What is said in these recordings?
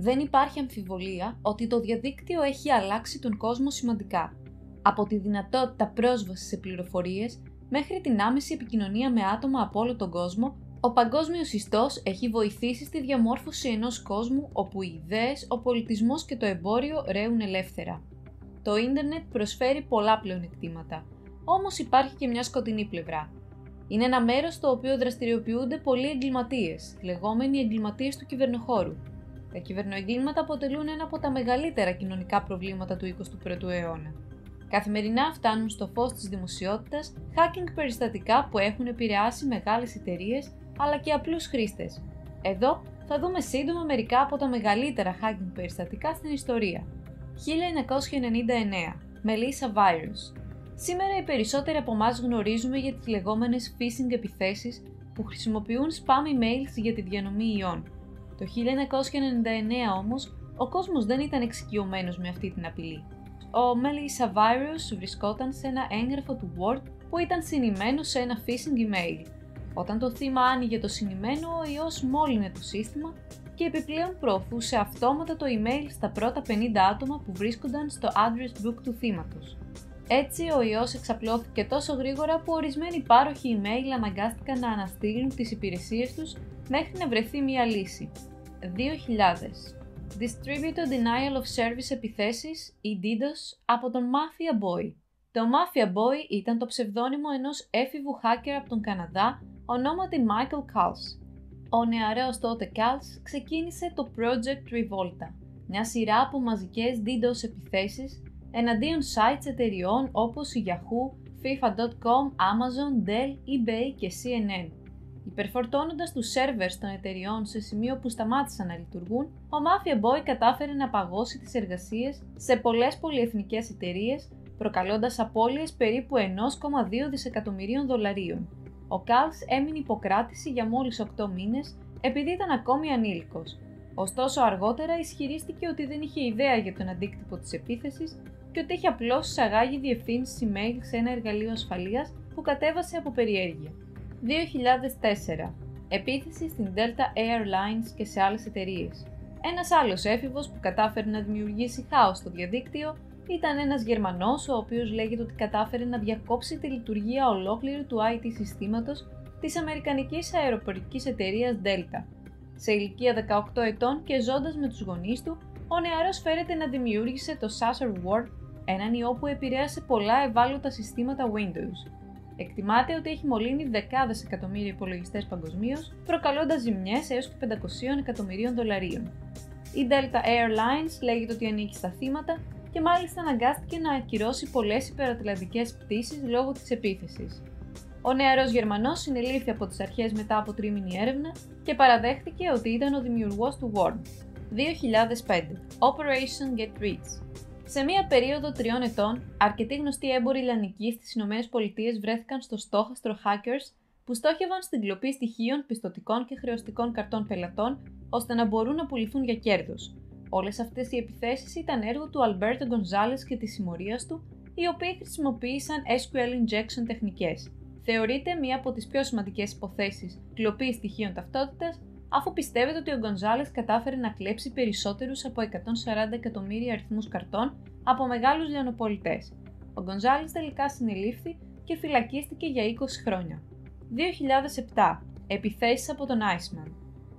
Δεν υπάρχει αμφιβολία ότι το διαδίκτυο έχει αλλάξει τον κόσμο σημαντικά. Από τη δυνατότητα πρόσβασης σε πληροφορίες μέχρι την άμεση επικοινωνία με άτομα από όλο τον κόσμο, ο παγκόσμιος ιστός έχει βοηθήσει στη διαμόρφωση ενός κόσμου όπου οι ιδέες, ο πολιτισμός και το εμπόριο ρέουν ελεύθερα. Το ίντερνετ προσφέρει πολλά πλεονεκτήματα, όμως υπάρχει και μια σκοτεινή πλευρά. Είναι ένα μέρος στο οποίο δραστηριοποιούνται πολλοί εγκληματίες, λεγόμενοι εγκληματίες του κυβερνοχώρου. Τα κυβερνοεγκλήματα αποτελούν ένα από τα μεγαλύτερα κοινωνικά προβλήματα του 21ου αιώνα. Καθημερινά φτάνουν στο φως της δημοσιότητας hacking περιστατικά που έχουν επηρεάσει μεγάλες εταιρείες αλλά και απλούς χρήστες. Εδώ θα δούμε σύντομα μερικά από τα μεγαλύτερα hacking περιστατικά στην ιστορία. 1999. Melissa Virus. Σήμερα οι περισσότεροι από εμάς γνωρίζουμε για τις λεγόμενες phishing επιθέσεις που χρησιμοποιούν spam emails για τη διανομή ιών. Το 1999 όμως, ο κόσμος δεν ήταν εξοικειωμένος με αυτή την απειλή. Ο Melissa Virus βρισκόταν σε ένα έγγραφο του Word που ήταν συνημμένο σε ένα phishing email. Όταν το θύμα άνοιγε το συνημμένο, ο ιός μόλυνε το σύστημα και επιπλέον προωθούσε αυτόματα το email στα πρώτα 50 άτομα που βρίσκονταν στο address book του θύματος. Έτσι, ο ιός εξαπλώθηκε τόσο γρήγορα που ορισμένοι πάροχοι email αναγκάστηκαν να αναστείλουν τις υπηρεσίες τους μέχρι να βρεθεί μια λύση. 2000. Distributed Denial of Service επιθέσεις ή DDoS από τον Mafia Boy. Το Mafia Boy ήταν το ψευδώνυμο ενός έφηβου hacker από τον Καναδά, ονόματι Michael Kals. Ο νεαρός τότε Kals ξεκίνησε το Project Revolta, μια σειρά από μαζικές DDoS επιθέσεις εναντίον sites εταιριών όπως η Yahoo, FIFA.com, Amazon, Dell, eBay και CNN. Υπερφορτώνοντας τους σερβερς των εταιριών σε σημείο που σταμάτησαν να λειτουργούν, ο Mafia Boy κατάφερε να παγώσει τις εργασίες σε πολλές πολυεθνικές εταιρείες, προκαλώντας απώλειες περίπου 1,2 δισεκατομμυρίων δολαρίων. Ο Kals έμεινε υποκράτηση για μόλις 8 μήνες επειδή ήταν ακόμη ανήλικος. Ωστόσο, αργότερα ισχυρίστηκε ότι δεν είχε ιδέα για τον αντίκτυπο της επίθεσης και ότι είχε απλώς εισαγάγει διευθύνσεις email σε ένα εργαλείο ασφαλείας που κατέβασε από περιέργεια. 2004. Επίθεση στην Delta Airlines και σε άλλες εταιρείες. Ένας άλλος έφηβος που κατάφερε να δημιουργήσει χάος στο διαδίκτυο ήταν ένας Γερμανός, ο οποίος λέγεται ότι κατάφερε να διακόψει τη λειτουργία ολόκληρου του IT συστήματος της αμερικανικής αεροπορικής εταιρείας Delta. Σε ηλικία 18 ετών και ζώντας με τους γονείς του, ο νεαρός φέρεται να δημιούργησε το Sasser Word, έναν ιό που επηρέασε πολλά ευάλωτα συστήματα Windows. Εκτιμάται ότι έχει μολύνει δεκάδες εκατομμύρια υπολογιστές παγκοσμίως, προκαλώντας ζημιές έως και 500 εκατομμυρίων δολαρίων. Η Delta Airlines λέγεται ότι ανήκει στα θύματα και μάλιστα αναγκάστηκε να ακυρώσει πολλές υπερατλαντικές πτήσεις λόγω της επίθεσης. Ο νεαρός Γερμανός συνελήφθη από τις αρχές μετά από τρίμηνη έρευνα και παραδέχτηκε ότι ήταν ο δημιουργός του Word. 2005. Operation Get Rich. Σε μία περίοδο 3 ετών, αρκετοί γνωστοί έμποροι λιανικοί στις ΗΠΑ βρέθηκαν στο στόχαστρο hackers που στόχευαν στην κλοπή στοιχείων, πιστωτικών και χρεωστικών καρτών πελατών ώστε να μπορούν να πουληθούν για κέρδος. Όλες αυτές οι επιθέσεις ήταν έργο του Alberto Gonzalez και της συμμορίας του, οι οποίοι χρησιμοποίησαν SQL injection τεχνικές. Θεωρείται μία από τις πιο σημαντικές υποθέσεις κλοπής στοιχείων ταυτότητας, αφού πιστεύετε ότι ο Γκονζάλες κατάφερε να κλέψει περισσότερους από 140 εκατομμύρια αριθμούς καρτών από μεγάλους λιανοπολιτές. Ο Γκονζάλες τελικά συνελήφθη και φυλακίστηκε για 20 χρόνια. 2007. Επιθέσεις από τον Iceman.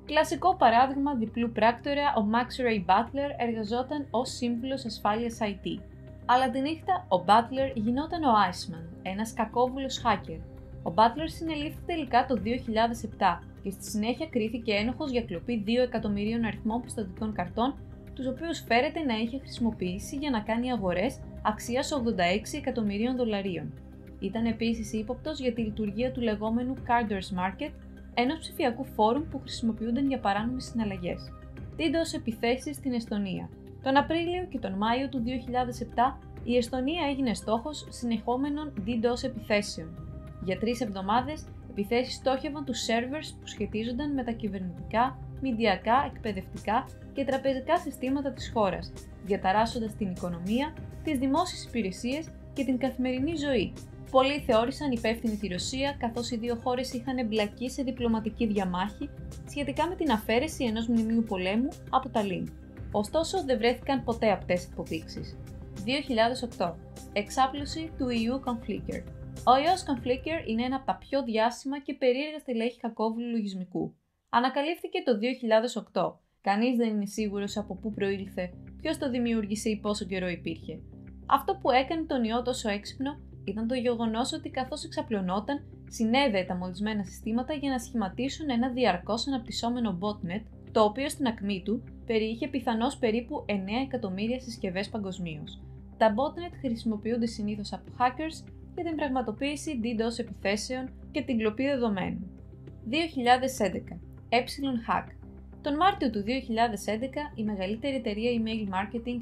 Κλασικό παράδειγμα διπλού πράκτορα, ο Max Ray Butler εργαζόταν ως σύμβουλος ασφάλειας IT. Αλλά τη νύχτα ο Butler γινόταν ο Iceman, ένας κακόβουλος hacker. Ο Butler συνελήφθη τελικά το 2007 και στη συνέχεια κρίθηκε ένοχος για κλοπή 2 εκατομμυρίων αριθμών πιστωτικών καρτών, τους οποίους φέρεται να είχε χρησιμοποιήσει για να κάνει αγορές αξίας 86 εκατομμυρίων δολαρίων. Ήταν επίσης ύποπτος για τη λειτουργία του λεγόμενου Carders Market, ενός ψηφιακού φόρουμ που χρησιμοποιούνταν για παράνομες συναλλαγές. DDoS επιθέσεις στην Εστονία. Τον Απρίλιο και τον Μάιο του 2007 η Εστονία έγινε στόχος συνεχόμενων DDoS επιθέσεων. Για 3 εβδομάδες, επιθέσεις στόχευαν τους σερβερς που σχετίζονταν με τα κυβερνητικά, μηντιακά, εκπαιδευτικά και τραπεζικά συστήματα της χώρας, διαταράσσοντας την οικονομία, τις δημόσιες υπηρεσίες και την καθημερινή ζωή. Πολλοί θεώρησαν υπεύθυνη τη Ρωσία, καθώς οι δύο χώρες είχαν εμπλακεί σε διπλωματική διαμάχη σχετικά με την αφαίρεση ενός μνημείου πολέμου από Ταλίν. ωστόσο δεν βρέθηκαν ποτέ απτές αποδείξεις. 2008. Εξάπλωση του ιού Conflicker. Ο ιός Conflicker είναι ένα από τα πιο διάσημα και περίεργα στελέχη κακόβουλου λογισμικού. Ανακαλύφθηκε το 2008. Κανείς δεν είναι σίγουρος από πού προήλθε, ποιος το δημιούργησε ή πόσο καιρό υπήρχε. Αυτό που έκανε τον ιό τόσο έξυπνο ήταν το γεγονός ότι καθώς εξαπλωνόταν, συνέδεε τα μολυσμένα συστήματα για να σχηματίσουν ένα διαρκώς αναπτυσσόμενο botnet, το οποίο στην ακμή του περιείχε πιθανώς περίπου 9 εκατομμύρια συσκευές παγκοσμίως. Τα botnet χρησιμοποιούνται συνήθως από hackers για την πραγματοποίηση DDoS επιθέσεων και την κλοπή δεδομένων. 2011. Hack. Τον Μάρτιο του 2011, η μεγαλύτερη εταιρεία email marketing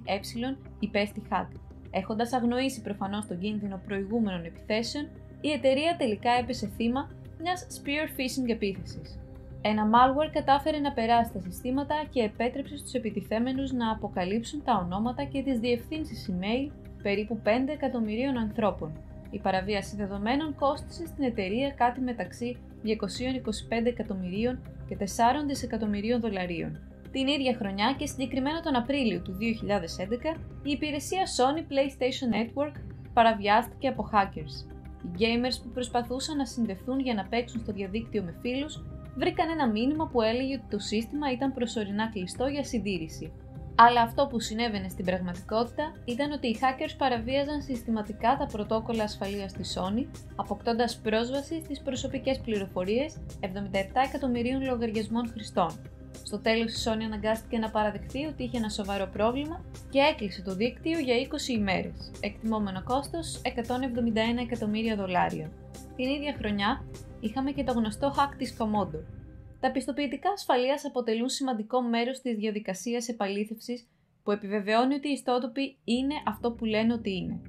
υπέστη hack. Έχοντας αγνοήσει προφανώς τον κίνδυνο προηγούμενων επιθέσεων, η εταιρεία τελικά έπεσε θύμα μιας spear phishing επίθεσης. Ένα malware κατάφερε να περάσει τα συστήματα και επέτρεψε στους επιτιθέμενους να αποκαλύψουν τα ονόματα και τις διευθύνσεις email περίπου 5 εκατομμυρίων ανθρώπων. Η παραβίαση δεδομένων κόστισε στην εταιρεία κάτι μεταξύ 225 εκατομμυρίων και 4 δισεκατομμυρίων δολαρίων. Την ίδια χρονιά και συγκεκριμένα τον Απρίλιο του 2011, η υπηρεσία Sony PlayStation Network παραβιάστηκε από hackers. Οι gamers που προσπαθούσαν να συνδεθούν για να παίξουν στο διαδίκτυο με φίλους, βρήκαν ένα μήνυμα που έλεγε ότι το σύστημα ήταν προσωρινά κλειστό για συντήρηση. Αλλά αυτό που συνέβαινε στην πραγματικότητα ήταν ότι οι hackers παραβίαζαν συστηματικά τα πρωτόκολλα ασφαλείας της Sony, αποκτώντας πρόσβαση στις προσωπικές πληροφορίες 77 εκατομμυρίων λογαριασμών χρηστών. Στο τέλος η Sony αναγκάστηκε να παραδεχθεί ότι είχε ένα σοβαρό πρόβλημα και έκλεισε το δίκτυο για 20 ημέρες, εκτιμόμενο κόστος 171 εκατομμύρια δολάρια. Την ίδια χρονιά είχαμε και το γνωστό hack της Comodo. Τα πιστοποιητικά ασφαλείας αποτελούν σημαντικό μέρος της διαδικασίας επαλήθευσης που επιβεβαιώνει ότι οι ιστότοποι είναι αυτό που λένε ότι είναι.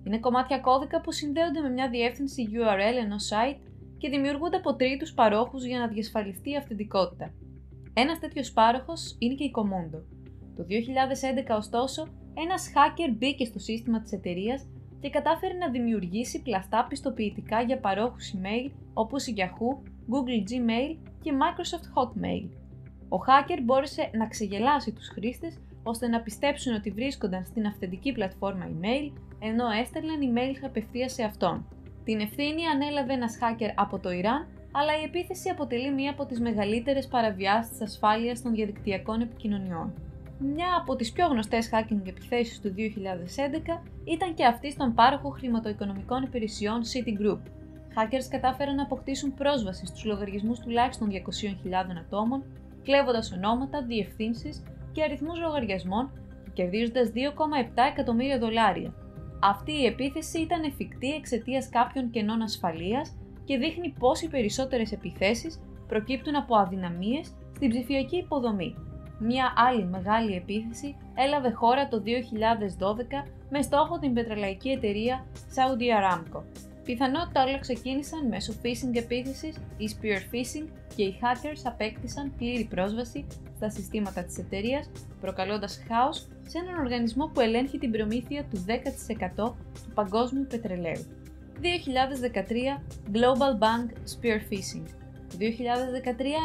Είναι κομμάτια κώδικα που συνδέονται με μια διεύθυνση URL ενός site και δημιουργούνται από τρίτους παρόχους για να διασφαλιστεί η αυθεντικότητα. Ένας τέτοιος πάροχος είναι και η Comodo. Το 2011 ωστόσο, ένας hacker μπήκε στο σύστημα της εταιρείας και κατάφερε να δημιουργήσει πλαστά πιστοποιητικά για παρόχους email όπως η Yahoo, Google Gmail και Microsoft Hotmail. Ο hacker μπόρεσε να ξεγελάσει τους χρήστες ώστε να πιστέψουν ότι βρίσκονταν στην αυθεντική πλατφόρμα email ενώ έστελναν email απευθείας σε αυτόν. Την ευθύνη ανέλαβε ένας hacker από το Ιράν, αλλά η επίθεση αποτελεί μία από τις μεγαλύτερες παραβιάσεις της ασφάλειας των διαδικτυακών επικοινωνιών. Μια από τις πιο γνωστές hacking επιθέσεις του 2011 ήταν και αυτή στον πάροχο χρηματοοικονομικών υπηρεσιών Citigroup. Hackers κατάφεραν να αποκτήσουν πρόσβαση στους λογαριασμούς τουλάχιστον 200.000 ατόμων, κλέβοντας ονόματα, διευθύνσεις και αριθμούς λογαριασμών και κερδίζοντας 2,7 εκατομμύρια δολάρια. Αυτή η επίθεση ήταν εφικτή εξαιτίας κάποιων κενών ασφαλείας και δείχνει πως οι περισσότερες επιθέσεις προκύπτουν από αδυναμίες στην ψηφιακή υποδομή. Μια άλλη μεγάλη επίθεση έλαβε χώρα το 2012 με στόχο την πετρελαϊκή εταιρεία Saudi Aramco. Πιθανότητα όλα ξεκίνησαν μέσω phishing επίθεσης ή spear phishing και οι hackers απέκτησαν πλήρη πρόσβαση στα συστήματα της εταιρείας, προκαλώντας χάος σε έναν οργανισμό που ελέγχει την προμήθεια του 10% του παγκόσμιου πετρελαίου. 2013 Global Bank Spear Phishing. Το 2013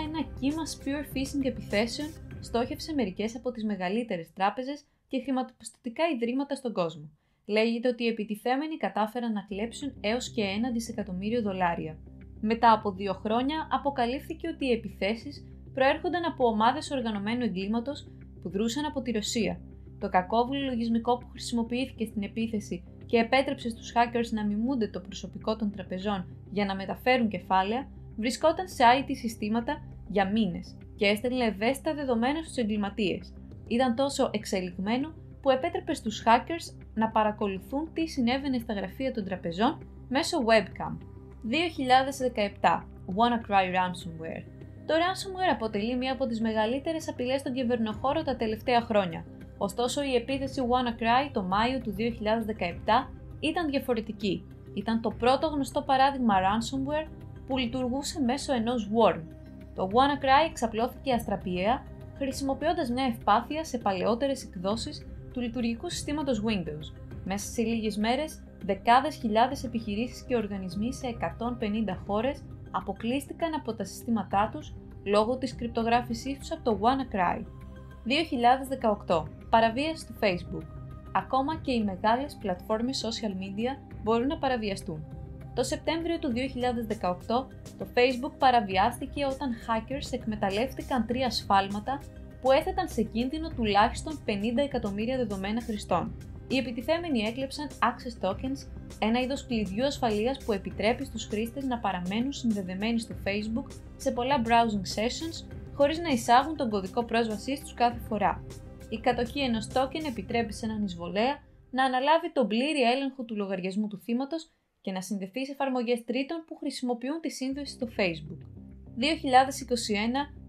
ένα κύμα spear phishing επιθέσεων στόχευσε μερικές από τις μεγαλύτερες τράπεζες και χρηματοπιστωτικά ιδρύματα στον κόσμο. Λέγεται ότι οι επιτιθέμενοι κατάφεραν να κλέψουν έως και 1 δισεκατομμύριο δολάρια. Μετά από 2 χρόνια αποκαλύφθηκε ότι οι επιθέσεις προέρχονταν από ομάδες οργανωμένου εγκλήματος που δρούσαν από τη Ρωσία. Το κακόβουλο λογισμικό που χρησιμοποιήθηκε στην επίθεση και επέτρεψε στους hackers να μιμούνται το προσωπικό των τραπεζών για να μεταφέρουν κεφάλαια, βρισκόταν σε IT συστήματα για μήνες και έστελνε ευαίσθητα δεδομένα στους εγκληματίες. Ήταν τόσο εξελιγμένο που επέτρεπε στους hackers να παρακολουθούν τι συνέβαινε στα γραφεία των τραπεζών μέσω webcam. 2017 WannaCry Ransomware. Το ransomware αποτελεί μία από τις μεγαλύτερες απειλές στον κυβερνοχώρο τα τελευταία χρόνια. Ωστόσο, η επίθεση WannaCry το Μάιο του 2017 ήταν διαφορετική. Ήταν το πρώτο γνωστό παράδειγμα ransomware που λειτουργούσε μέσω ενός worm. Το WannaCry εξαπλώθηκε αστραπιαία, χρησιμοποιώντας μια ευπάθεια σε παλαιότερες εκδόσεις του λειτουργικού συστήματος Windows. Μέσα σε λίγες μέρες, δεκάδες χιλιάδες επιχειρήσεις και οργανισμοί σε 150 χώρες αποκλείστηκαν από τα συστήματά τους λόγω της κρυπτογράφησής τους από το WannaCry. 2018. Παραβίαση του Facebook. Ακόμα και οι μεγάλες πλατφόρμες social media μπορούν να παραβιαστούν. Το Σεπτέμβριο του 2018, το Facebook παραβιάστηκε όταν hackers εκμεταλλεύτηκαν 3 ασφάλματα που έθεταν σε κίνδυνο τουλάχιστον 50 εκατομμύρια δεδομένα χρηστών. Οι επιτιθέμενοι έκλεψαν access tokens, ένα είδος κλειδιού ασφαλείας που επιτρέπει στους χρήστες να παραμένουν συνδεδεμένοι στο Facebook σε πολλά browsing sessions χωρίς να εισάγουν τον κωδικό πρόσβασής τους κάθε φορά. Η κατοχή ενός token επιτρέπει σε έναν εισβολέα να αναλάβει τον πλήρη έλεγχο του λογαριασμού του θύματος και να συνδεθεί σε εφαρμογές τρίτων που χρησιμοποιούν τη σύνδεση στο Facebook. 2021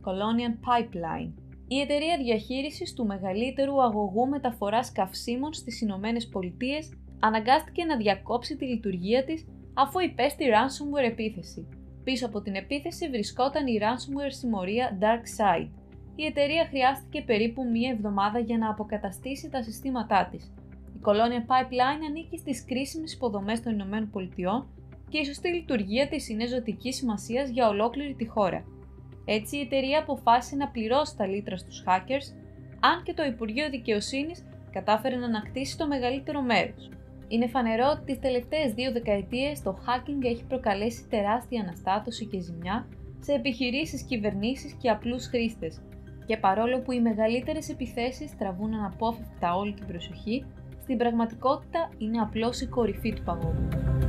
Colonial Pipeline. Η εταιρεία διαχείρισης του μεγαλύτερου αγωγού μεταφοράς καυσίμων στις Ηνωμένες Πολιτείες αναγκάστηκε να διακόψει τη λειτουργία της αφού υπέστη ransomware επίθεση. Πίσω από την επίθεση βρισκόταν η ransomware συμμορία DarkSide. Η εταιρεία χρειάστηκε περίπου 1 εβδομάδα για να αποκαταστήσει τα συστήματά της. Η Colonial Pipeline ανήκει στις κρίσιμες υποδομές των Ηνωμένων Πολιτειών και η σωστή λειτουργία της είναι ζωτικής σημασίας για ολόκληρη τη χώρα. Έτσι, η εταιρεία αποφάσισε να πληρώσει τα λίτρα στους hackers, αν και το Υπουργείο Δικαιοσύνης κατάφερε να ανακτήσει το μεγαλύτερο μέρος. Είναι φανερό ότι τις τελευταίες 2 δεκαετίες το hacking έχει προκαλέσει τεράστια αναστάτωση και ζημιά σε επιχειρήσεις, κυβερνήσεις και απλούς χρήστες. Και παρόλο που οι μεγαλύτερες επιθέσεις τραβούν αναπόφευκτα όλη την προσοχή, στην πραγματικότητα είναι απλώς η κορυφή του παγόβουνου.